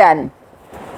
10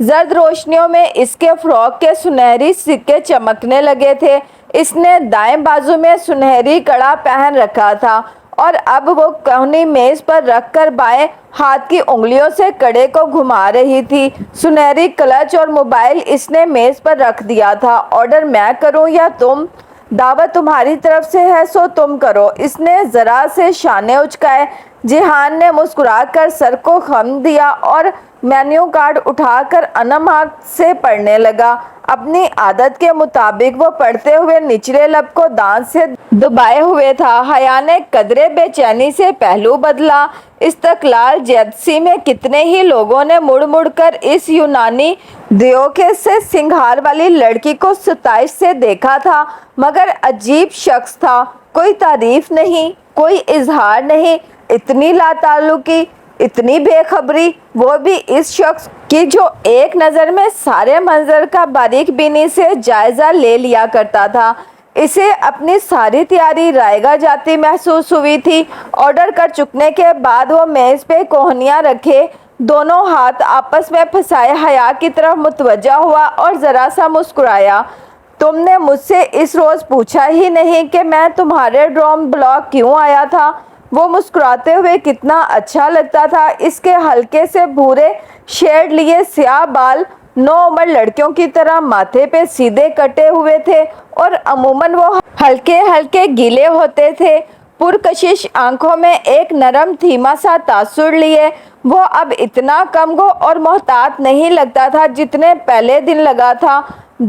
زرد روشنیوں میں اس کے فراک کے سنہری سکے چمکنے لگے تھے۔ اس نے دائیں بازو میں سنہری کڑا پہن رکھا تھا اور اب وہ کہنی میز پر رکھ کر بائیں ہاتھ کی انگلیوں سے کڑے کو گھما رہی تھی۔ سنہری کلچ اور موبائل اس نے میز پر رکھ دیا تھا۔ آرڈر میں کروں یا تم؟ دعوت تمہاری طرف سے ہے سو تم کرو۔ اس نے ذرا سے شانے اچکائے۔ جیہان نے مسکرا کر سر کو خم دیا اور مینیو کارڈ اٹھا کر انم آنکھ سے پڑھنے لگا۔ اپنی عادت کے مطابق وہ پڑھتے ہوئے نچلے لب کو دانت سے دبائے ہوئے تھا۔ حیا نے قدرے بے چینی سے پہلو بدلا۔ استقلال جیدسی میں کتنے ہی لوگوں نے مڑ مڑ کر اس یونانی دیو کے سے سنگھار والی لڑکی کو ستائش سے دیکھا تھا، مگر عجیب شخص تھا، کوئی تعریف نہیں، کوئی اظہار نہیں، اتنی لا تعلقی، اتنی بے خبری، وہ بھی اس شخص کی جو ایک نظر میں سارے منظر کا باریک بینی سے جائزہ لے لیا کرتا تھا۔ اسے اپنی ساری تیاری رائے گاہ جاتی محسوس ہوئی تھی۔ آرڈر کر چکنے کے بعد وہ میز پہ کوہنیاں رکھے دونوں ہاتھ آپس میں پھنسائے حیا کی طرف متوجہ ہوا اور ذرا سا مسکرایا۔ تم نے مجھ سے اس روز پوچھا ہی نہیں کہ میں تمہارے ڈرام بلاک کیوں آیا تھا؟ وہ مسکراتے ہوئے کتنا اچھا لگتا تھا۔ اس کے ہلکے سے بھورے شیڈ لیے سیاہ بال نوعمر لڑکیوں کی طرح ماتھے پہ سیدھے کٹے ہوئے تھے اور عموماً وہ ہلکے ہلکے گیلے ہوتے تھے۔ پرکشش آنکھوں میں ایک نرم دھیما سا تاثر لیے وہ اب اتنا کم گو اور محتاط نہیں لگتا تھا جتنے پہلے دن لگا تھا۔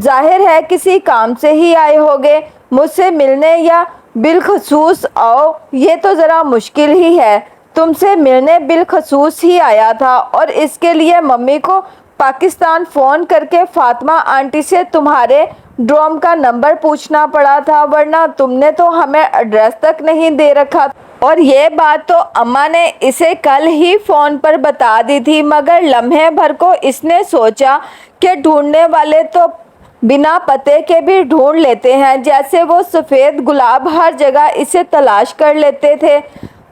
ظاہر ہے کسی کام سے ہی آئے ہوگے، مجھ سے ملنے یا بالخصوص آؤ یہ تو ذرا مشکل ہی ہے۔ تم سے ملنے بالخصوص ہی آیا تھا اور اس کے لیے ممی کو پاکستان فون کر کے فاطمہ آنٹی سے تمہارے ڈرام کا نمبر پوچھنا پڑا تھا، ورنہ تم نے تو ہمیں ایڈریس تک نہیں دے رکھا تھا۔ اور یہ بات تو اماں نے اسے کل ہی فون پر بتا دی تھی، مگر لمحے بھر کو اس نے سوچا کہ ڈھونڈنے والے تو بنا پتے کے بھی ڈھونڈ لیتے ہیں، جیسے وہ سفید گلاب ہر جگہ اسے تلاش کر لیتے تھے۔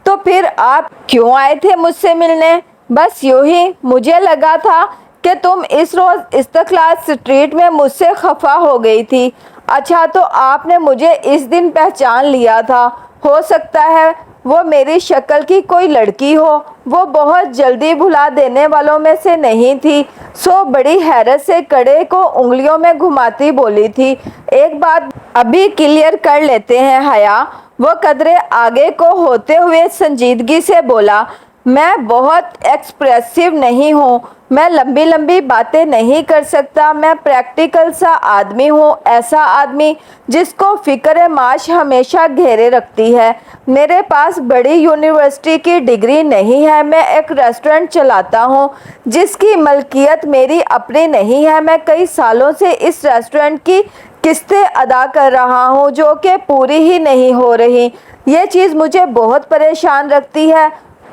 تو پھر آپ کیوں آئے تھے مجھ سے ملنے؟ بس یوں ہی، مجھے لگا تھا کہ تم اس روز استقلال اسٹریٹ میں مجھ سے خفا ہو گئی تھی۔ اچھا تو آپ نے مجھے اس دن پہچان لیا تھا۔ ہو سکتا ہے وہ میری شکل کی کوئی لڑکی ہو۔ وہ بہت جلدی بھلا دینے والوں میں سے نہیں تھی، سو بڑی حیرت سے کڑے کو انگلیوں میں گھماتی بولی تھی، ایک بات ابھی کلیئر کر لیتے ہیں حیا۔ وہ قدرے آگے کو ہوتے ہوئے سنجیدگی سے بولا، میں بہت ایکسپریسو نہیں ہوں، میں لمبی لمبی باتیں نہیں کر سکتا، میں پریکٹیکل سا آدمی ہوں، ایسا آدمی جس کو فکر معاش ہمیشہ گھیرے رکھتی ہے۔ میرے پاس بڑی یونیورسٹی کی ڈگری نہیں ہے، میں ایک ریسٹورنٹ چلاتا ہوں جس کی ملکیت میری اپنی نہیں ہے، میں کئی سالوں سے اس ریسٹورنٹ کی قسطیں ادا کر رہا ہوں جو کہ پوری ہی نہیں ہو رہی، یہ چیز مجھے بہت پریشان رکھتی ہے۔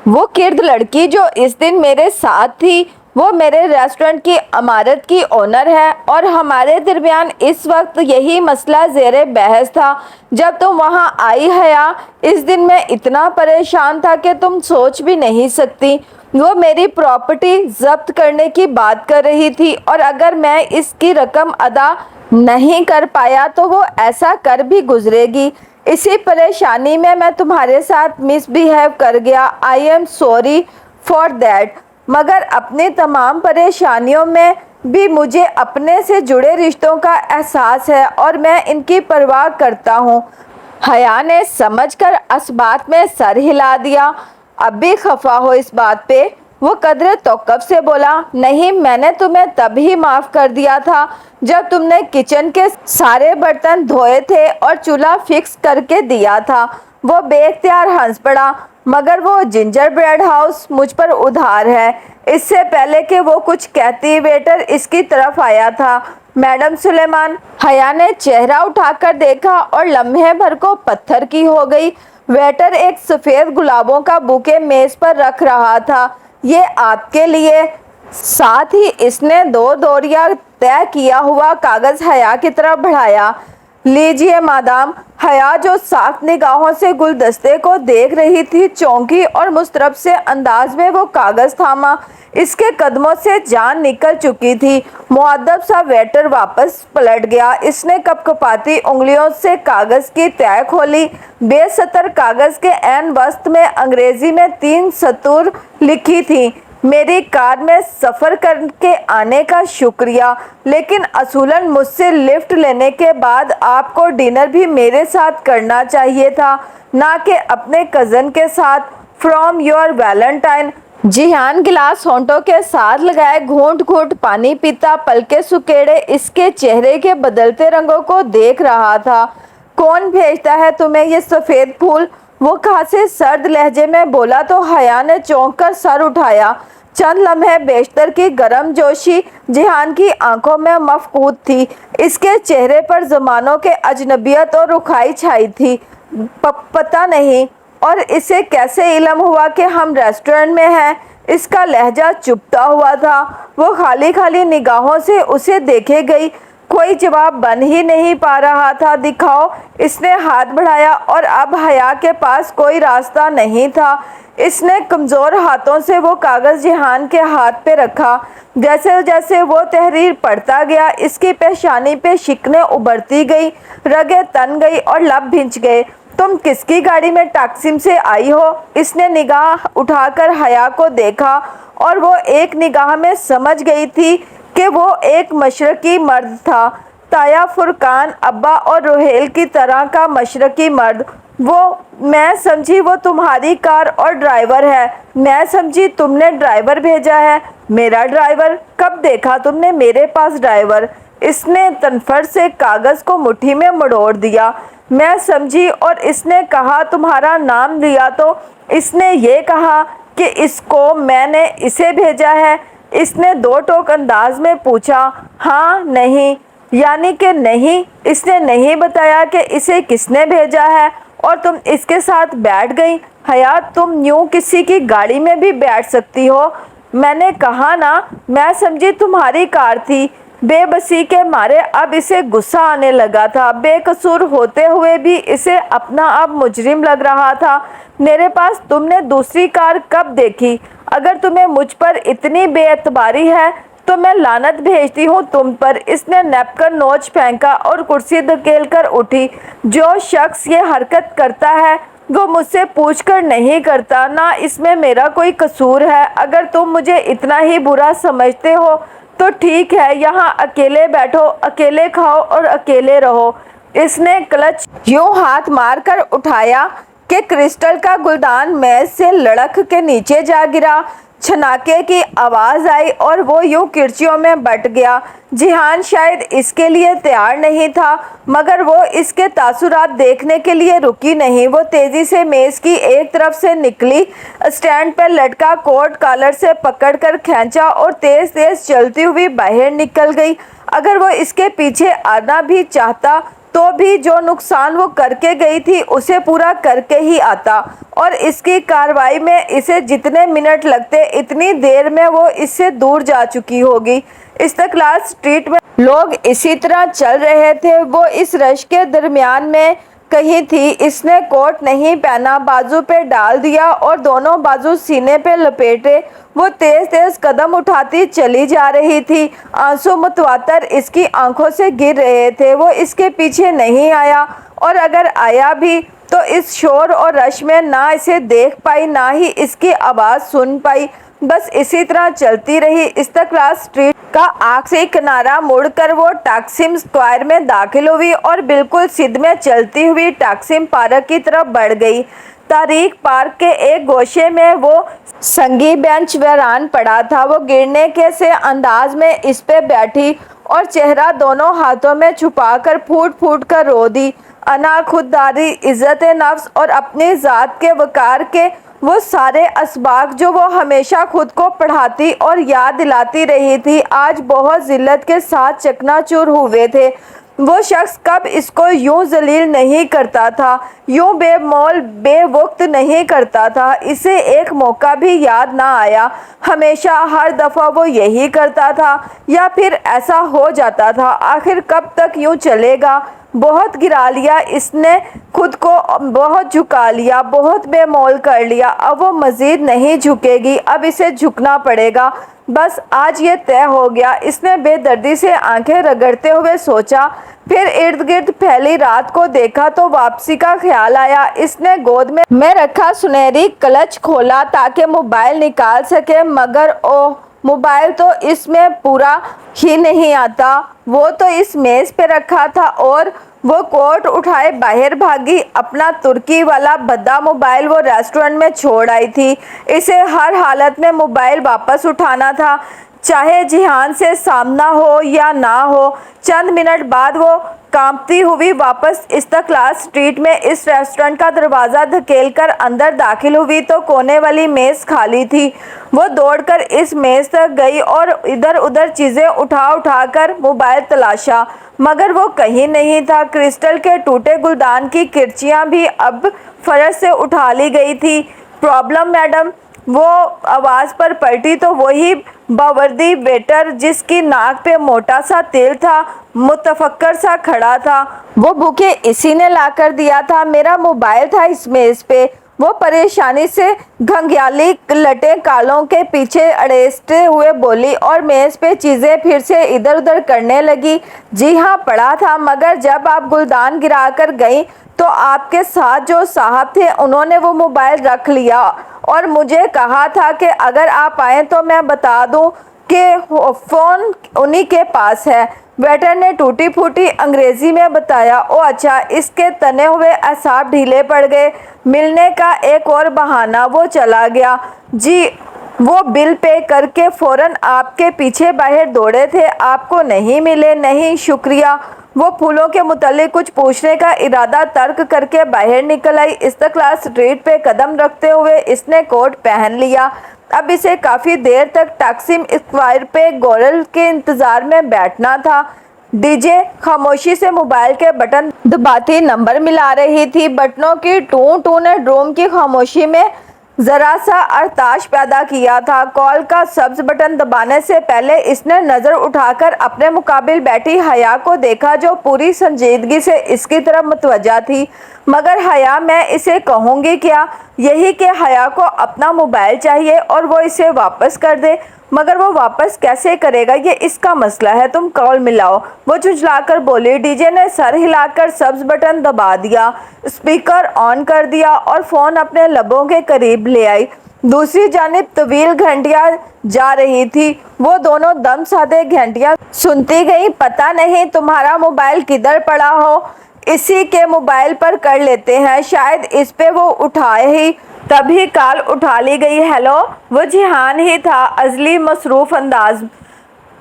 وہ کرد لڑکی جو اس دن میرے ساتھ تھی وہ میرے ریسٹورنٹ کی عمارت کی اونر ہے اور ہمارے درمیان اس وقت یہی مسئلہ زیر بحث تھا جب تم وہاں آئی حیا۔ اس دن میں اتنا پریشان تھا کہ تم سوچ بھی نہیں سکتی۔ وہ میری پراپرٹی ضبط کرنے کی بات کر رہی تھی اور اگر میں اس کی رقم ادا نہیں کر پایا تو وہ ایسا کر بھی گزرے گی۔ اسی پریشانی میں تمہارے ساتھ مس بیہیو کر گیا، I am sorry for that, مگر اپنی تمام پریشانیوں میں بھی مجھے اپنے سے جڑے رشتوں کا احساس ہے اور میں ان کی پرواہ کرتا ہوں۔ حیا نے سمجھ کر اثبات میں سر ہلا دیا، اب بھی خفا ہو اس بات پہ؟ وہ قدرے توقف سے بولا، نہیں، میں نے تمہیں تب ہی معاف کر دیا تھا جب تم نے کچن کے سارے برتن دھوئے تھے اور چولہا فکس کر کے دیا تھا۔ وہ بے اختیار ہنس پڑا، مگر وہ جنجر بریڈ ہاؤس مجھ پر ادھار ہے۔ اس سے پہلے کہ وہ کچھ کہتی ویٹر اس کی طرف آیا تھا۔ میڈم سلیمان۔ حیا نے چہرہ اٹھا کر دیکھا اور لمحے بھر کو پتھر کی ہو گئی۔ ویٹر ایک سفید گلابوں کا بوکے میز پر رکھ رہا تھا، یہ آپ کے لیے۔ ساتھ ہی اس نے 2 دوریا طے کیا ہوا کاغذ حیا کی طرف بڑھایا، لیجیے مادام۔ حیا جو ساکت نگاہوں سے گلدستے کو دیکھ رہی تھی چونکی اور مضطرب سے انداز میں وہ کاغذ تھاما۔ اس کے قدموں سے جان نکل چکی تھی۔ مؤدب سا ویٹر واپس پلٹ گیا۔ اس نے کپکپاتی انگلیوں سے کاغذ کی تہہ کھولی۔ بے سطر کاغذ کے عین وسط میں انگریزی میں 3 سطور لکھی تھیں: میری کار میں سفر کر کے آنے کا شکریہ، لیکن اصولاً مجھ سے لفٹ لینے کے بعد آپ کو ڈنر بھی میرے ساتھ کرنا چاہیے تھا، نہ کہ اپنے کزن کے ساتھ۔ From your valentine. Jehan glass ہونٹوں کے ساتھ لگائے گھونٹ گھونٹ پانی پیتا پلکیں سکیڑے اس کے چہرے کے بدلتے رنگوں کو دیکھ رہا تھا۔ کون بھیجتا ہے تمہیں یہ سفید پھول؟ وہ خاصے سرد لہجے میں بولا تو حیا نے چونک کر سر اٹھایا۔ چند لمحے بیشتر کی گرم جوشی جیہان کی آنکھوں میں مفقود تھی۔ اس کے چہرے پر زمانوں کے اجنبیت اور رکھائی چھائی تھی۔ پتہ نہیں، اور اسے کیسے علم ہوا کہ ہم ریسٹورنٹ میں ہیں؟ اس کا لہجہ چبھتا ہوا تھا۔ وہ خالی خالی نگاہوں سے اسے دیکھے گئی، کوئی جواب بن ہی نہیں پا رہا تھا۔ دکھاؤ۔ اس نے ہاتھ بڑھایا اور اب حیا کے پاس کوئی راستہ نہیں تھا۔ اس نے کمزور ہاتھوں سے وہ کاغذ جیہان کے ہاتھ پہ رکھا۔ جیسے جیسے وہ تحریر پڑھتا گیا اس کی پیشانی پہ شکنیں ابھرتی گئی، رگیں تن گئی اور لب بھنچ گئے۔ تم کس کی گاڑی میں ٹاکسم سے آئی ہو؟ اس نے نگاہ اٹھا کر حیا کو دیکھا اور وہ ایک نگاہ میں سمجھ گئی تھی کہ وہ ایک مشرقی مرد تھا، تایا فرقان ابا اور روہیل کی طرح کا مشرقی مرد۔ میں سمجھی وہ تمہاری کار اور ڈرائیور ہے۔ میں سمجھی تم نے ڈرائیور بھیجا ہے۔ میرا ڈرائیور؟ کب دیکھا تم نے میرے پاس ڈرائیور؟ اس نے تنفر سے کاغذ کو مٹھی میں مڑوڑ دیا۔ میں سمجھی، اور اس نے کہا تمہارا نام لیا تو اس نے یہ کہا کہ اس کو میں نے اسے بھیجا ہے؟ اس نے دو ٹوک انداز میں پوچھا۔ ہاں، نہیں۔ یعنی کہ نہیں؟ اس نے نہیں بتایا کہ اسے کس نے بھیجا ہے اور تم اس کے ساتھ بیٹھ گئی؟ حیا، تم یوں کسی کی گاڑی میں بھی بیٹھ سکتی ہو؟ میں نے کہا نا، میں سمجھی تمہاری کار تھی۔ بے بسی کے مارے اب اسے غصہ آنے لگا تھا۔ بے قصور ہوتے ہوئے بھی اسے اپنا آپ مجرم لگ رہا تھا۔ میرے پاس تم نے دوسری کار کب دیکھی؟ اگر تمہیں مجھ پر اتنی بے اعتباری ہے تو میں لعنت بھیجتی ہوں تم پر۔ اس نے نیپکن نوچ پھینکا اور کرسی دھکیل کر اٹھی۔ جو شخص یہ حرکت کرتا ہے وہ مجھ سے پوچھ کر نہیں کرتا، نہ اس میں میرا کوئی قصور ہے۔ اگر تم مجھے اتنا ہی برا سمجھتے ہو تو ٹھیک ہے، یہاں اکیلے بیٹھو، اکیلے کھاؤ اور اکیلے رہو۔ اس نے کلچ یوں ہاتھ مار کر اٹھایا کہ کرسٹل کا گلدان میز سے لڑکھ کے نیچے جا گرا۔ چھناکے کی آواز آئی اور وہ یوں کرسیوں میں بٹ گیا۔ جیہان شاید اس کے لیے تیار نہیں تھا، مگر وہ اس کے تاثرات دیکھنے کے لیے رکی نہیں۔ وہ تیزی سے میز کی ایک طرف سے نکلی، اسٹینڈ پر لٹکا کوٹ کالر سے پکڑ کر کھینچا اور تیز تیز چلتی ہوئی باہر نکل گئی۔ اگر وہ اس کے پیچھے آنا بھی چاہتا تو بھی جو نقصان وہ کر کے گئی تھی اسے پورا کر کے ہی آتا، اور اس کی کارروائی میں اسے جتنے منٹ لگتے اتنی دیر میں وہ اس سے دور جا چکی ہوگی۔ استقلال اسٹریٹ میں لوگ اسی طرح چل رہے تھے۔ وہ اس رش کے درمیان میں کہیں تھی۔ اس نے کوٹ نہیں پہنا، بازو پہ ڈال دیا اور دونوں بازو سینے پہ لپیٹے وہ تیز تیز قدم اٹھاتی چلی جا رہی تھی۔ آنسو متواتر اس کی آنکھوں سے گر رہے تھے۔ وہ اس کے پیچھے نہیں آیا، اور اگر آیا بھی تو اس شور اور رش میں نہ اسے دیکھ پائی نہ ہی اس کی آواز سن پائی، بس اسی طرح چلتی رہی۔ استقلال اسٹریٹ کا آخری کنارہ مڑ کر وہ ٹاکسم اسکوائر میں داخل ہوئی اور بالکل سدھ میں چلتی ہوئی ٹاکسم پارک کی طرف بڑھ گئی۔ تاریخ پارک کے ایک گوشے میں وہ سنگی بینچ ویران پڑا تھا۔ وہ گرنے کے سے انداز میں اس پہ بیٹھی اور چہرہ دونوں ہاتھوں میں چھپا کر پھوٹ پھوٹ کر رو دی۔ انا، خودداری، عزت نفس اور اپنی ذات کے وقار کے وہ سارے اسباق جو وہ ہمیشہ خود کو پڑھاتی اور یاد دلاتی رہی تھی، آج بہت ذلت کے ساتھ چکنا چور ہوئے تھے۔ وہ شخص کب اس کو یوں ذلیل نہیں کرتا تھا، یوں بے مول بے وقت نہیں کرتا تھا۔ اسے ایک موقع بھی یاد نہ آیا۔ ہمیشہ ہر دفعہ وہ یہی کرتا تھا، یا پھر ایسا ہو جاتا تھا۔ آخر کب تک یوں چلے گا؟ بہت گرا لیا، اس نے خود کو بہت جھکا لیا، بہت بے مول کر لیا۔ اب وہ مزید نہیں جھکے گی، اب اسے جھکنا پڑے گا، بس آج یہ طے ہو گیا۔ اس نے بے دردی سے آنکھیں رگڑتے ہوئے سوچا، پھر ارد گرد پھیلی رات کو دیکھا تو واپسی کا خیال آیا۔ اس نے گود میں رکھا سنہری کلچ کھولا تاکہ موبائل نکال سکے، مگر اوہ، موبائل تو اس میں پورا ہی نہیں آتا، وہ تو اس میز پہ رکھا تھا، اور وہ کوٹ اٹھائے باہر بھاگی۔ اپنا ترکی والا بھدا موبائل وہ ریسٹورنٹ میں چھوڑ آئی تھی، اسے ہر حالت میں موبائل واپس اٹھانا تھا، چاہے جیہان سے سامنا ہو یا نہ ہو۔ چند منٹ بعد وہ کانپتی ہوئی واپس استقلال اسٹریٹ میں اس ریسٹورنٹ کا دروازہ دھکیل کر اندر داخل ہوئی تو کونے والی میز خالی تھی۔ وہ دوڑ کر اس میز تک گئی اور ادھر ادھر چیزیں اٹھا کر موبائل تلاشا، مگر وہ کہیں نہیں تھا۔ کرسٹل کے ٹوٹے گلدان کی کرچیاں بھی اب فرش سے اٹھا لی گئی تھی۔ Problem madam? وہ آواز پر پلٹی تو وہی باوردی ویٹر، جس کی ناک پہ موٹا سا تیل تھا، متفکر سا کھڑا تھا۔ وہ بوکے اسی نے لا کر دیا تھا، میرا موبائل تھا اس میز پہ، وہ پریشانی سے گھنگھیالی لٹیں کالوں کے پیچھے اڑیستے ہوئے بولی، اور میز پہ چیزیں پھر سے ادھر ادھر کرنے لگی۔ جی ہاں، پڑا تھا، مگر جب آپ گلدان گرا کر گئیں تو آپ کے ساتھ جو صاحب تھے انہوں نے وہ موبائل رکھ لیا اور مجھے کہا تھا کہ اگر آپ آئیں تو میں بتا دوں کہ فون انہی کے پاس ہے۔ ویٹر نے ٹوٹی پھوٹی انگریزی میں بتایا۔ او اچھا، اس کے تنے ہوئے اعصاب ڈھیلے پڑ گئے۔ ملنے کا ایک اور بہانہ، وہ چلا گیا۔ جی، وہ بل پے کر کے فوراً آپ کے پیچھے باہر دوڑے تھے، آپ کو نہیں ملے؟ نہیں، شکریہ۔ وہ پھولوں کے متعلق کچھ پوچھنے کا ارادہ ترک کر کے باہر نکل آئی۔ استقلال اسٹریٹ پہ قدم رکھتے ہوئے اس نے کوٹ پہن لیا۔ اب اسے کافی دیر تک ٹیکسیم اسکوائر پہ گورل کے انتظار میں بیٹھنا تھا۔ ڈی جے خاموشی سے موبائل کے بٹن دباتی نمبر ملا رہی تھی۔ بٹنوں کی ٹوں ٹوں نے روم کی خاموشی میں ذرا سا ارتعاش پیدا کیا تھا۔ کال کا سبز بٹن دبانے سے پہلے اس نے نظر اٹھا کر اپنے مقابل بیٹھی حیا کو دیکھا، جو پوری سنجیدگی سے اس کی طرف متوجہ تھی۔ مگر حیا، میں اسے کہوں گی کیا؟ یہی کہ حیا کو اپنا موبائل چاہیے اور وہ اسے واپس کر دے، مگر وہ واپس کیسے کرے گا، یہ اس کا مسئلہ ہے۔ تم کال ملاؤ، وہ جھنجھلا کر بولی۔ ڈی جے نے سر ہلا کر سبز بٹن دبا دیا، اسپیکر آن کر دیا اور فون اپنے لبوں کے قریب لے آئی۔ دوسری جانب طویل گھنٹیاں جا رہی تھی، وہ دونوں دم سادے گھنٹیاں سنتی گئیں۔ پتہ نہیں تمہارا موبائل کدھر پڑا ہو، اسی کے موبائل پر کر لیتے ہیں، شاید اس پہ وہ اٹھائے ہی۔ تبھی کال اٹھا لی گئی۔ ہیلو، وہ جیہان ہی تھا، ازلی مصروف انداز۔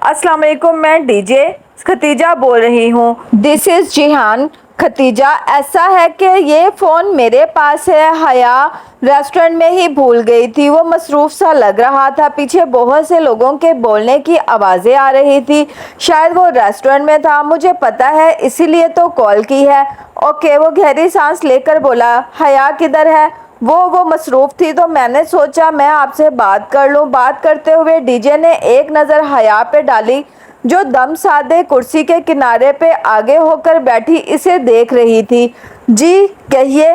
السلام علیکم، میں ڈی جے ختیجہ بول رہی ہوں۔ دس از جیہان۔ ختیجہ، ایسا ہے کہ یہ فون میرے پاس ہے۔ حیا ریسٹورنٹ میں ہی بھول گئی تھی، وہ مصروف سا لگ رہا تھا۔ پیچھے بہت سے لوگوں کے بولنے کی آوازیں آ رہی تھی، شاید وہ ریسٹورنٹ میں تھا۔ مجھے پتا ہے، اسی لیے تو کال کی ہے۔ اوکے، وہ گہری سانس لے کر بولا۔ حیا کدھر ہے؟ وہ مصروف تھی تو میں نے سوچا میں آپ سے بات کر لوں۔ بات کرتے ہوئے ڈی جے نے ایک نظر حیا پہ ڈالی، جو دم سادے کرسی کے کنارے پہ آگے ہو کر بیٹھی اسے دیکھ رہی تھی۔ جی کہیے۔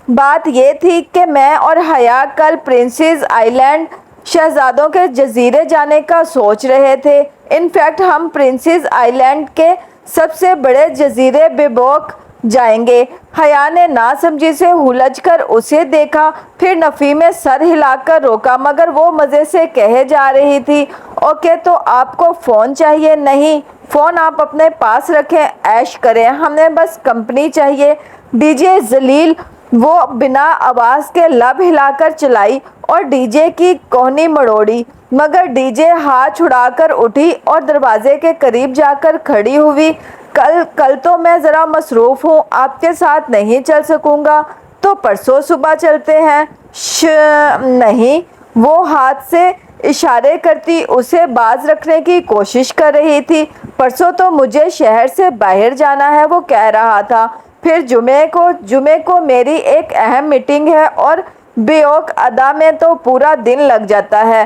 بات یہ تھی کہ میں اور حیا کل پرنسز آئلینڈ، شہزادوں کے جزیرے جانے کا سوچ رہے تھے۔ انفیکٹ ہم پرنسز آئلینڈ کے سب سے بڑے جزیرے بیبوک جائیں گے۔ حیا نے ناسمجھی سے ہلچ کر اسے دیکھا، پھر نفی میں سر ہلا کر روکا، مگر وہ مزے سے کہے جا رہی تھی۔ اوکے، تو آپ کو فون چاہیے؟ نہیں، فون آپ اپنے پاس رکھیں، عیش کریں، ہمیں بس کمپنی چاہیے۔ ڈی جے ذلیل۔ وہ بنا آواز کے لب ہلا کر چلائی اور ڈی جے کی کوہنی مڑوڑی، مگر ڈی جے ہاتھ چھڑا کر اٹھی اور دروازے کے قریب جا کر کھڑی ہوئی۔ کل تو میں ذرا مصروف ہوں، آپ کے ساتھ نہیں چل سکوں گا، تو پرسوں صبح چلتے ہیں۔ نہیں، وہ ہاتھ سے اشارے کرتی اسے باز رکھنے کی کوشش کر رہی تھی۔ پرسوں تو مجھے شہر سے باہر جانا ہے، وہ کہہ رہا تھا، پھر جمعے کو میری ایک اہم میٹنگ ہے اور بیوک ادا میں تو پورا دن لگ جاتا ہے۔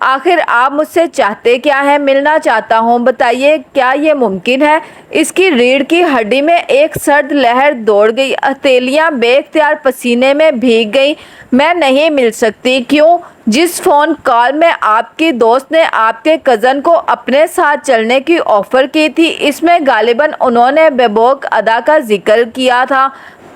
آخر آپ مجھ سے چاہتے کیا ہیں؟ ملنا چاہتا ہوں، بتائیے کیا یہ ممکن ہے؟ اس کی ریڑھ کی ہڈی میں ایک سرد لہر دوڑ گئی، ہتھیلیاں بے اختیار پسینے میں بھیگ گئیں۔ میں نہیں مل سکتی۔ کیوں؟ جس فون کال میں آپ کی دوست نے آپ کے کزن کو اپنے ساتھ چلنے کی آفر کی تھی، اس میں غالباً انہوں نے بیبوک ادا کا ذکر کیا تھا،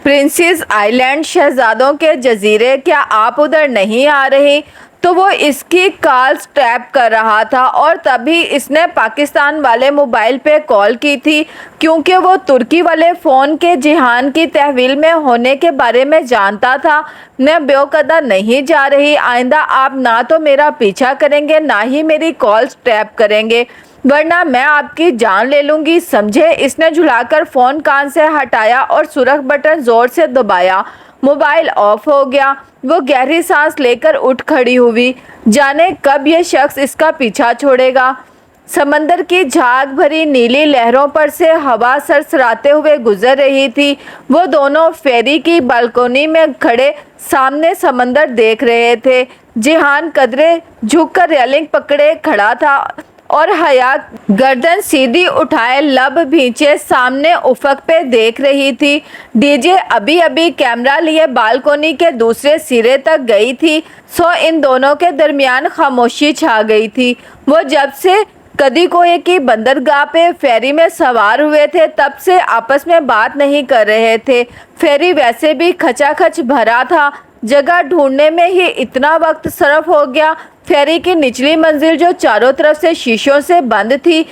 پرنسز آئلینڈ، شہزادوں کے جزیرے۔ کیا آپ ادھر نہیں آ رہی؟ تو وہ اس کی کالز ٹیپ کر رہا تھا اور تبھی اس نے پاکستان والے موبائل پہ کال کی تھی، کیونکہ وہ ترکی والے فون کے جہان کی تحویل میں ہونے کے بارے میں جانتا تھا۔ میں بیبوک ادا نہیں جا رہی۔ آئندہ آپ نہ تو میرا پیچھا کریں گے، نہ ہی میری کالز ٹیپ کریں گے، ورنہ میں آپ کی جان لے لوں گی، سمجھے؟ اس نے جھلا کر فون کان سے ہٹایا اور سرخ بٹن زور سے دبایا۔ موبائل آف ہو گیا۔ وہ گہری سانس لے کر اٹھ کھڑی ہوئی، جانے کب یہ شخص اس کا پیچھا چھوڑے گا۔ سمندر کی جھاگ بھری نیلی لہروں پر سے ہوا سرسراتے ہوئے گزر رہی تھی۔ وہ دونوں فیری کی بالکونی میں کھڑے سامنے سمندر دیکھ رہے تھے۔ جہان قدرے جھک کر ریلنگ پکڑے کھڑا تھا اور حیا گردن سیدھی اٹھائے لب بھینچے سامنے افق پہ دیکھ رہی تھی۔ ڈی جے ابھی ابھی کیمرہ لیے بالکونی کے دوسرے سرے تک گئی تھی، سو ان دونوں کے درمیان خاموشی چھا گئی تھی۔ وہ جب سے کدی کوئے کی بندرگاہ پہ فیری میں سوار ہوئے تھے تب سے آپس میں بات نہیں کر رہے تھے۔ فیری ویسے بھی کھچا کھچ بھرا تھا، جگہ ڈھونڈنے میں ہی اتنا وقت صرف ہو گیا۔ فیری کی نچلی منزل جو چاروں طرف سے شیشوں سے بند تھی،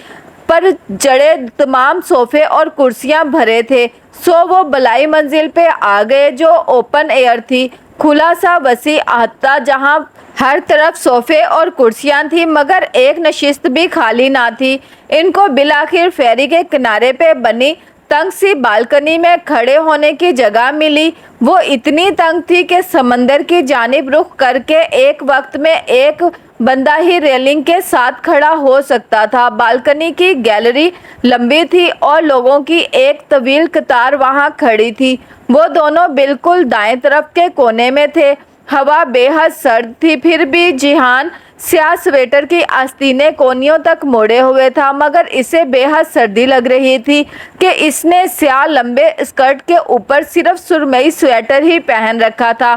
پر جڑے تمام صوفے اور کرسیاں بھرے تھے، سو وہ بلائی منزل پہ آ گئے جو اوپن ایئر تھی، کھلا سا وسیع احاطہ جہاں ہر طرف صوفے اور کرسیاں تھیں مگر ایک نشست بھی خالی نہ تھی۔ ان کو بالآخر فیری کے کنارے پہ بنی تنگ سی بالکنی میں کھڑے ہونے کی جگہ ملی۔ وہ اتنی تنگ تھی کہ سمندر کی جانب رخ کر کے ایک وقت میں ایک بندہ ہی ریلنگ کے ساتھ کھڑا ہو سکتا تھا۔ بالکنی کی گیلری لمبی تھی اور لوگوں کی ایک طویل قطار وہاں کھڑی تھی۔ وہ دونوں بالکل دائیں طرف کے کونے میں تھے۔ ہوا بے حد سرد تھی، پھر بھی جہان سیاہ سویٹر کی آستینے کونیوں تک موڑے ہوئے تھا، مگر اسے بے حد سردی لگ رہی تھی کہ اس نے سیاہ لمبے اسکرٹ کے اوپر صرف سرمئی سویٹر ہی پہن رکھا تھا،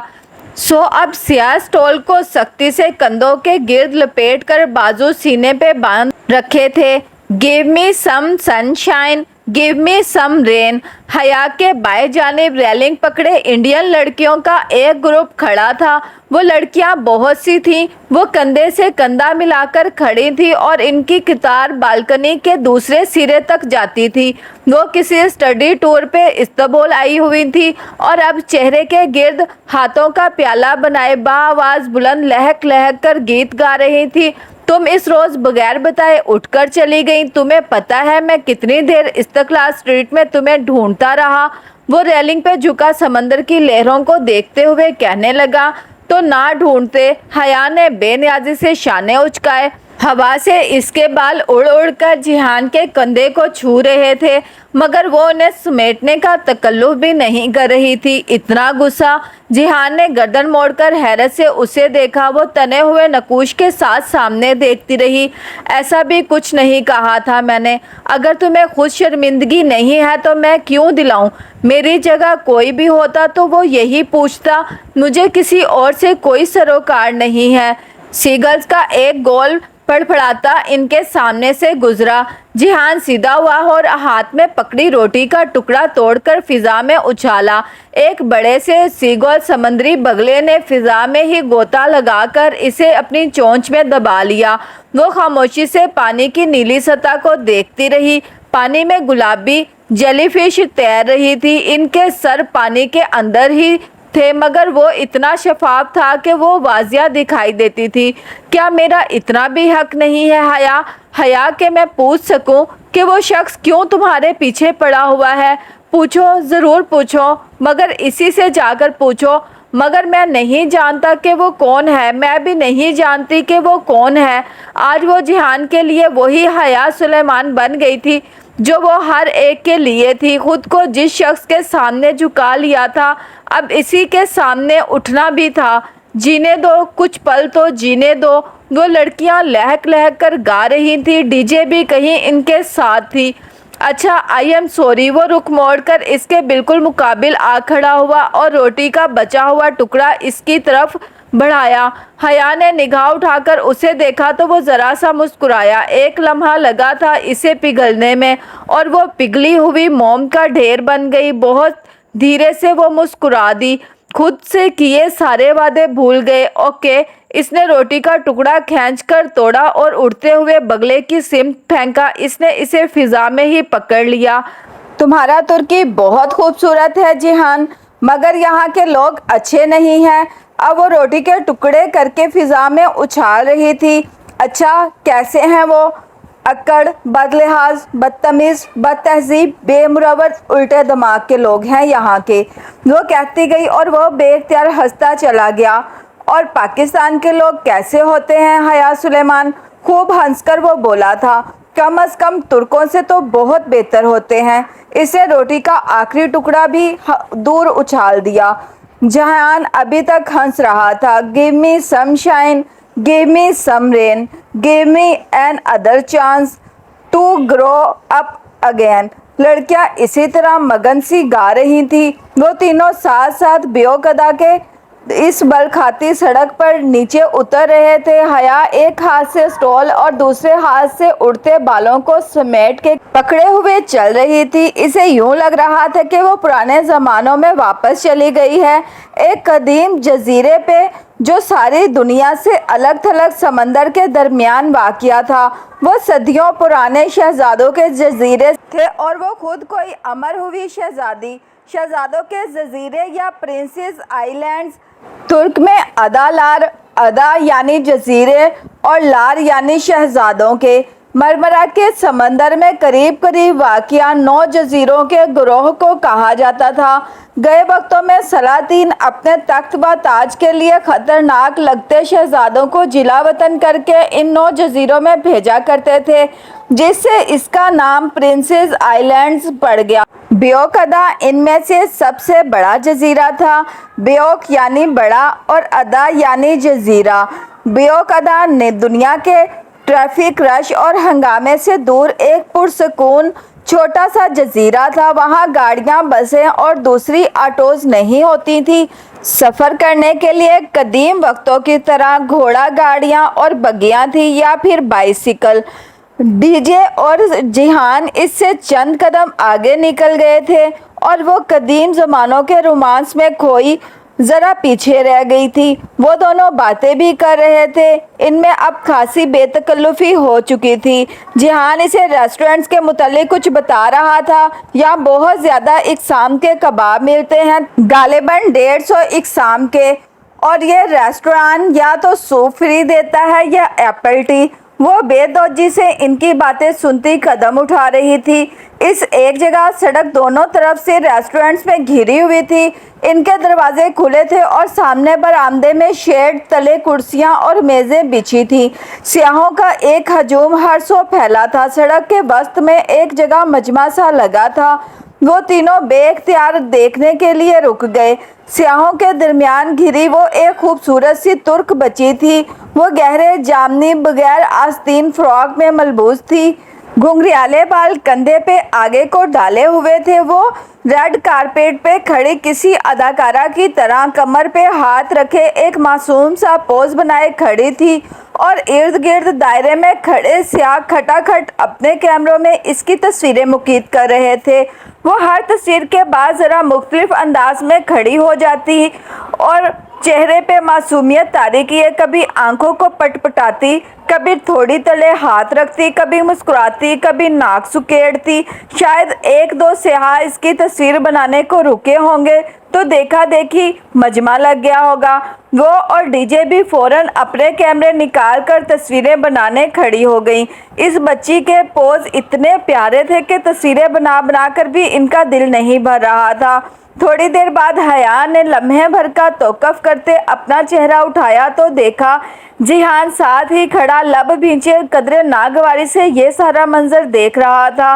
سو اب سیاہ اسٹول کو سختی سے کندھوں کے گرد لپیٹ کر بازو سینے پہ باندھ رکھے تھے۔ گیو می سم سن شائن، گیو می سم رین۔ حیا کے بائیں جانب ریلنگ پکڑے انڈین لڑکیوں کا ایک گروپ کھڑا تھا۔ وہ لڑکیاں بہت سی تھیں، وہ کندھے سے کندھا ملا کر کھڑی تھیں اور ان کی قطار بالکنی کے دوسرے سرے تک جاتی تھی۔ وہ کسی اسٹڈی ٹور پہ استنبول آئی ہوئی تھی اور اب چہرے کے گرد ہاتھوں کا پیالہ بنائے بآواز بلند لہک لہک کر گیت گا رہی تھی۔ تم اس روز بغیر بتائے اٹھ کر چلی گئیں، تمہیں پتہ ہے میں کتنی دیر استقلال اسٹریٹ میں تمہیں ڈھونڈتا رہا؟ وہ ریلنگ پہ جھکا سمندر کی لہروں کو دیکھتے ہوئے کہنے لگا۔ تو نہ ڈھونڈتے، حیا نے بے نیازی سے شانے اچکائے۔ ہوا سے اس کے بال اڑ اڑ کر جہان کے کندھے کو چھو رہے تھے، مگر وہ انہیں سمیٹنے کا تکلف بھی نہیں کر رہی تھی، اتنا غصہ۔ جہان نے گردن موڑ کر حیرت سے اسے دیکھا۔ وہ تنے ہوئے نقوش کے ساتھ سامنے دیکھتی رہی۔ ایسا بھی کچھ نہیں کہا تھا میں نے۔ اگر تمہیں خود شرمندگی نہیں ہے تو میں کیوں دلاؤں؟ میری جگہ کوئی بھی ہوتا تو وہ یہی پوچھتا۔ مجھے کسی اور سے کوئی سروکار نہیں ہے۔ سیگلز کا ایک گول پڑپڑاتا ان کے سامنے سے گزرا۔ جہان سیدھا ہوا اور ہاتھ میں پکڑی روٹی کا ٹکڑا توڑ کر فضا میں اچھالا۔ ایک بڑے سے سیگل سمندری بگلے نے فضا میں ہی غوطہ لگا کر اسے اپنی چونچ میں دبا لیا۔ وہ خاموشی سے پانی کی نیلی سطح کو دیکھتی رہی۔ پانی میں گلابی جیلی فش تیر رہی تھی، ان کے سر پانی کے اندر ہی تھے مگر وہ اتنا شفاف تھا کہ وہ واضح دکھائی دیتی تھی۔ کیا میرا اتنا بھی حق نہیں ہے حیا کہ میں پوچھ سکوں کہ وہ شخص کیوں تمہارے پیچھے پڑا ہوا ہے؟ پوچھو، ضرور پوچھو، مگر اسی سے جا کر پوچھو۔ مگر میں نہیں جانتا کہ وہ کون ہے، میں بھی نہیں جانتی کہ وہ کون ہے۔ آج وہ جہان کے لیے وہی حیا سلیمان بن گئی تھی جو وہ ہر ایک کے لیے تھی۔ خود کو جس شخص کے سامنے جھکا لیا تھا، اب اسی کے سامنے اٹھنا بھی تھا۔ جینے دو، کچھ پل تو جینے دو۔ وہ لڑکیاں لہک لہک کر گا رہی تھی، ڈی جے بھی کہیں ان کے ساتھ تھی۔ اچھا آئی ایم سوری، وہ رخ موڑ کر اس کے بالکل مقابل آ کھڑا ہوا اور روٹی کا بچا ہوا ٹکڑا اس کی طرف بڑھایا۔ حیا نے نگاہ اٹھا کر اسے دیکھا تو وہ ذرا سا مسکرایا۔ ایک لمحہ لگا تھا اسے پگھلنے میں اور وہ پگھلی ہوئی موم کا ڈھیر بن گئی۔ بہت دھیرے سے وہ مسکرا دی، خود سے کیے سارے وعدے بھول گئے۔ اوکے، اس نے روٹی کا ٹکڑا کھینچ کر توڑا اور اڑتے ہوئے بگلے کی سمت پھینکا۔ اس نے اسے فضا میں ہی پکڑ لیا۔ تمہارا ترکی بہت خوبصورت ہے جیہان، مگر یہاں کے لوگ اچھے نہیں ہیں۔ اب وہ روٹی کے ٹکڑے کر کے فضا میں اچھال رہی تھی۔ اچھا کیسے ہیں وہ؟ اکڑ، بد لحاظ، بدتمیز، بد تہذیب، بے مروت، الٹے دماغ کے لوگ ہیں یہاں کے، وہ کہتی گئی اور وہ بے اختیار ہنستا چلا گیا۔ اور پاکستان کے لوگ کیسے ہوتے ہیں حیا سلیمان؟ خوب ہنس کر وہ بولا تھا، کم از کم ترکوں سے تو بہت بہتر ہوتے ہیں۔ اس نے روٹی کا آخری ٹکڑا بھی دور اچھال دیا۔ جیہان ابھی تک ہنس رہا تھا۔ Give me some shine, give me some rain, give me another chance to grow up again. لڑکیاں اسی طرح مگن سی گا رہی تھیں۔ وہ تینوں ساتھ ساتھ بیوق ادا کے اس بل کھاتی سڑک پر نیچے اتر رہے تھے۔ حیا ایک ہاتھ سے اسٹول اور دوسرے ہاتھ سے اڑتے بالوں کو سمیٹ کے پکڑے ہوئے چل رہی تھی۔ اسے یوں لگ رہا تھا کہ وہ پرانے زمانوں میں واپس چلی گئی ہے، ایک قدیم جزیرے پہ جو ساری دنیا سے الگ تھلگ سمندر کے درمیان واقع تھا۔ وہ صدیوں پرانے شہزادوں کے جزیرے تھے اور وہ خود کوئی امر ہوئی شہزادی۔ شہزادوں کے جزیرے یا پرنسز آئی لینڈز، ترک میں ادا لار، ادا یعنی جزیرے اور لار یعنی شہزادوں کے۔ مرمرا کے سمندر میں قریب قریب واقع 9 جزیروں کے گروہ کو کہا جاتا تھا۔ گئے وقتوں میں سلاطین اپنے تخت و تاج کے لیے خطرناک لگتے شہزادوں کو جلا وطن کر کے ان 9 جزیروں میں بھیجا کرتے تھے، جس سے اس کا نام پرنسز آئی لینڈز پڑ گیا۔ بیوک ادا ان میں سے سب سے بڑا جزیرہ تھا۔ بیوک یعنی بڑا اور ادا یعنی جزیرہ۔ بیوک ادا نے دنیا کے ٹریفک رش اور ہنگامے سے دور ایک پرسکون چھوٹا سا جزیرہ تھا۔ وہاں گاڑیاں، بسیں اور دوسری آٹوز نہیں ہوتی تھیں۔ سفر کرنے کے لیے قدیم وقتوں کی طرح گھوڑا گاڑیاں اور بگیاں تھیں یا پھر بائیسیکل۔ ڈی جے اور جیہان اس سے چند قدم آگے نکل گئے تھے اور وہ قدیم زمانوں کے رومانس میں کھوئی ذرا پیچھے رہ گئی تھی۔ وہ دونوں باتیں بھی کر رہے تھے، ان میں اب خاصی بے تکلفی ہو چکی تھی۔ جیہان اسے ریسٹورنٹس کے متعلق کچھ بتا رہا تھا۔ یہاں بہت زیادہ اقسام کے کباب ملتے ہیں، غالباً 150 اقسام کے، اور یہ ریسٹوران یا تو سوپ فری دیتا ہے یا ایپل ٹی۔ وہ بے توجہی سے ان کی باتیں سنتی قدم اٹھا رہی تھی۔ اس ایک جگہ سڑک دونوں طرف سے ریسٹورنٹس میں گھری ہوئی تھی۔ ان کے دروازے کھلے تھے اور سامنے برآمدے میں شیڈ تلے کرسیاں اور میزیں بچھی تھیں۔ سیاحوں کا ایک ہجوم ہر سو پھیلا تھا۔ سڑک کے وسط میں ایک جگہ مجمع سا لگا تھا۔ وہ تینوں بے اختیار دیکھنے کے لیے رک گئے۔ سیاحوں کے درمیان گھری وہ ایک خوبصورت سی ترک بچی تھی۔ وہ گہرے جامنی بغیر آستین فراک میں ملبوس تھی، گھنگریالے بال کندھے پہ آگے کو ڈالے ہوئے تھے۔ وہ ریڈ کارپیٹ پہ کھڑی کسی اداکارہ کی طرح کمر پہ ہاتھ رکھے ایک معصوم سا پوز بنائے کھڑی تھی اور ارد گرد دائرے میں کھڑے سیاح کھٹا کھٹ اپنے کیمروں میں اس کی تصویریں مقید کر رہے تھے۔ وہ ہر تصویر کے بعد ذرا مختلف انداز میں کھڑی ہو جاتی اور چہرے پہ معصومیت طاری کیے کبھی آنکھوں کو پٹ پٹاتی، کبھی تھوڑی تلے ہاتھ رکھتی، کبھی مسکراتی، کبھی ناک سکیڑتی۔ شاید ایک دو سیاح اس کی تصویر بنانے کو رکے ہوں گے تو دیکھا دیکھی مجمع لگ گیا ہوگا۔ وہ اور ڈی جے بھی فوراً اپنے کیمرے نکال کر تصویریں بنانے کھڑی ہو گئیں۔ اس بچی کے پوز اتنے پیارے تھے کہ تصویریں بنا بنا کر بھی ان کا دل نہیں بھر رہا تھا۔ تھوڑی دیر بعد حیا نے لمحے بھر کا توقف کرتے اپنا چہرہ اٹھایا تو دیکھا جیہان ساتھ ہی کھڑا لب بھینچے قدرے ناگواری سے یہ سارا منظر دیکھ رہا تھا۔